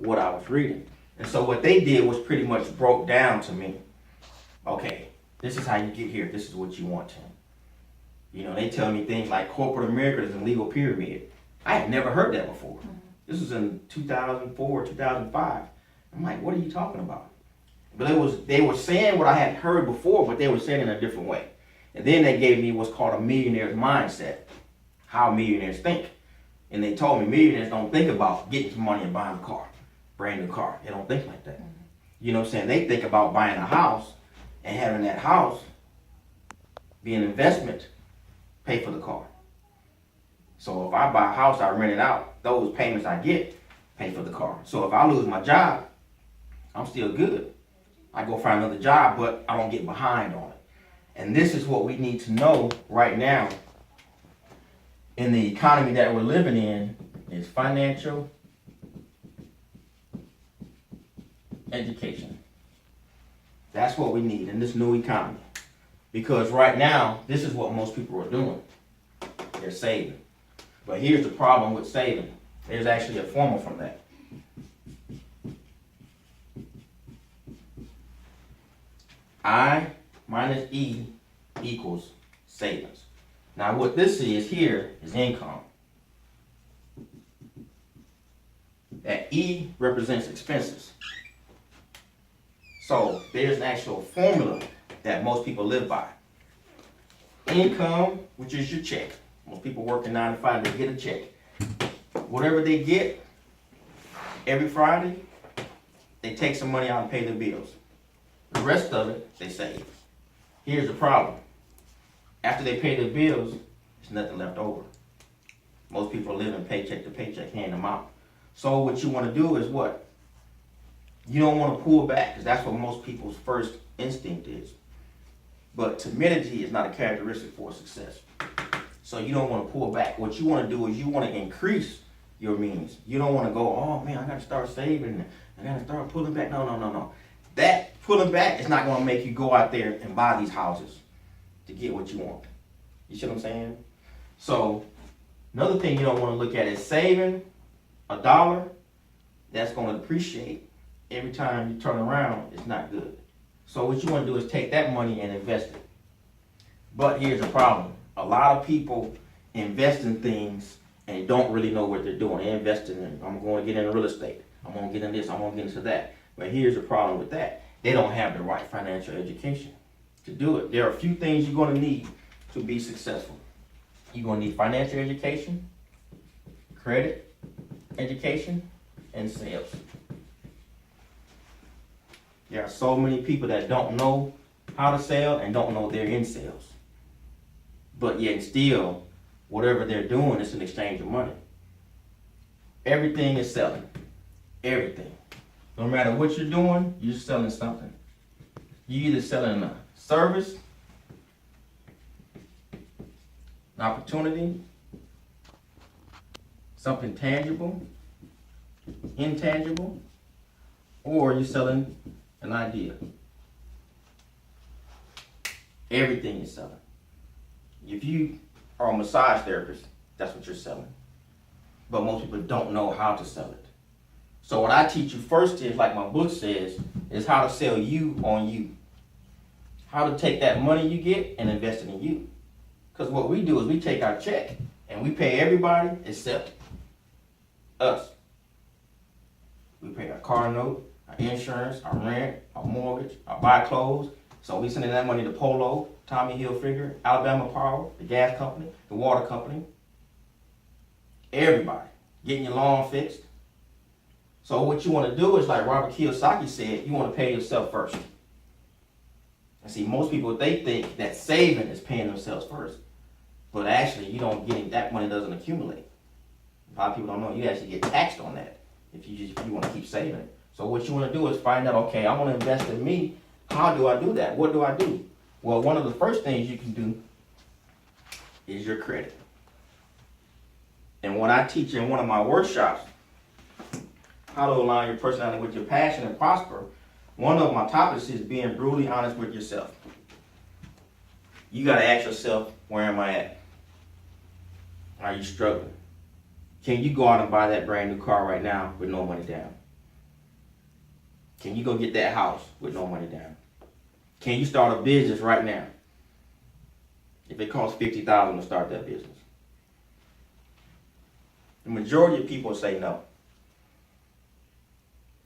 what I was reading. And so what they did was pretty much broke down to me, okay, this is how you get here. This is what you want, Tim. You know, they tell me things like corporate America is a legal pyramid. I had never heard that before. This was in 2004, 2005. I'm like, what are you talking about? But they were saying what I had heard before, but they were saying it in a different way. And then they gave me what's called a millionaire's mindset, how millionaires think. And they told me millionaires don't think about getting some money and buying a car, brand new car. They don't think like that. You know what I'm saying? They think about buying a house and having that house be an investment, pay for the car. So if I buy a house, I rent it out, those payments I get pay for the car. So if I lose my job, I'm still good. I go find another job, but I don't get behind on it. And this is what we need to know right now in the economy that we're living in is financial education. That's what we need in this new economy. Because right now, this is what most people are doing. They're saving. But here's the problem with saving. There's actually a formula from that. I minus E equals savings. Now what this is here is income. That E represents expenses. So there's an actual formula that most people live by. Income, which is your check. Most people working 9 to 5, they get a check. Whatever they get every Friday, they take some money out and pay their bills. The rest of it, they save. Here's the problem. After they pay their bills, there's nothing left over. Most people are living paycheck to paycheck, hand them out. So what you want to do is what? You don't want to pull back, because that's what most people's first instinct is. But timidity is not a characteristic for success. So you don't want to pull back. What you want to do is you want to increase your means. You don't want to go, oh man, I got to start saving. I got to start pulling back. No. That pulling back is not going to make you go out there and buy these houses to get what you want. You see what I'm saying? So another thing you don't want to look at is saving $1 that's going to depreciate every time you turn around. It's not good. So what you want to do is take that money and invest it. But here's the problem. A lot of people invest in things and don't really know what they're doing. They invest in, I'm going to get into real estate. I'm going to get in this. I'm going to get into that. But here's the problem with that. They don't have the right financial education to do it. There are a few things you're going to need to be successful. You're going to need financial education, credit education, and sales. There are so many people that don't know how to sell and don't know they're in sales. But yet still, whatever they're doing is an exchange of money. Everything is selling. Everything. No matter what you're doing, you're selling something. You're either selling a service, an opportunity, something tangible, intangible, or you're selling an idea. Everything is selling. If you are a massage therapist, that's what you're selling. But most people don't know how to sell it. So what I teach you first is, like my book says, is how to sell you on you. How to take that money you get and invest it in you. Because what we do is we take our check and we pay everybody except us. We pay our car note, our insurance, our rent, our mortgage, our buy clothes. So we sending that money to Polo, Tommy Hilfiger, Alabama Power, the gas company, the water company. Everybody. Getting your lawn fixed. So what you want to do is, like Robert Kiyosaki said, you want to pay yourself first. And see, most people, they think that saving is paying themselves first. But actually, you don't get it, that money doesn't accumulate. A lot of people don't know, you actually get taxed on that if you want to keep saving it. So what you want to do is find out, okay, I want to invest in me. How do I do that? What do I do? Well, one of the first things you can do is your credit. And when I teach in one of my workshops, how to align your personality with your passion and prosper, one of my topics is being brutally honest with yourself. You got to ask yourself, where am I at? Are you struggling? Can you go out and buy that brand new car right now with no money down? Can you go get that house with no money down? Can you start a business right now if it costs $50,000 to start that business? The majority of people say no.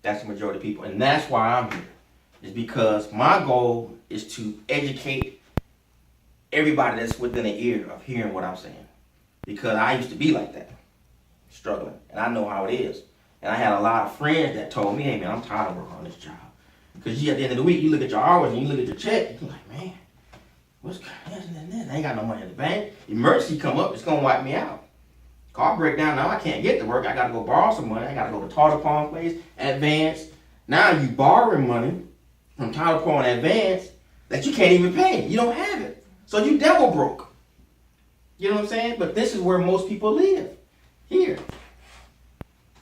That's the majority of people. And that's why I'm here. Is because my goal is to educate everybody that's within the ear of hearing what I'm saying. Because I used to be like that, struggling. And I know how it is. And I had a lot of friends that told me, hey man, I'm tired of working on this job. Because at the end of the week, you look at your hours and you look at your check, you're like, man, what's this and this? I ain't got no money in the bank. Emergency come up, it's going to wipe me out. Car break down, now I can't get to work. I got to go borrow some money. I got to go to Total Pawn Place, advance. Now you borrowing money from Total Pawn advance that you can't even pay. You don't have it. So you double broke. You know what I'm saying? But this is where most people live. Here.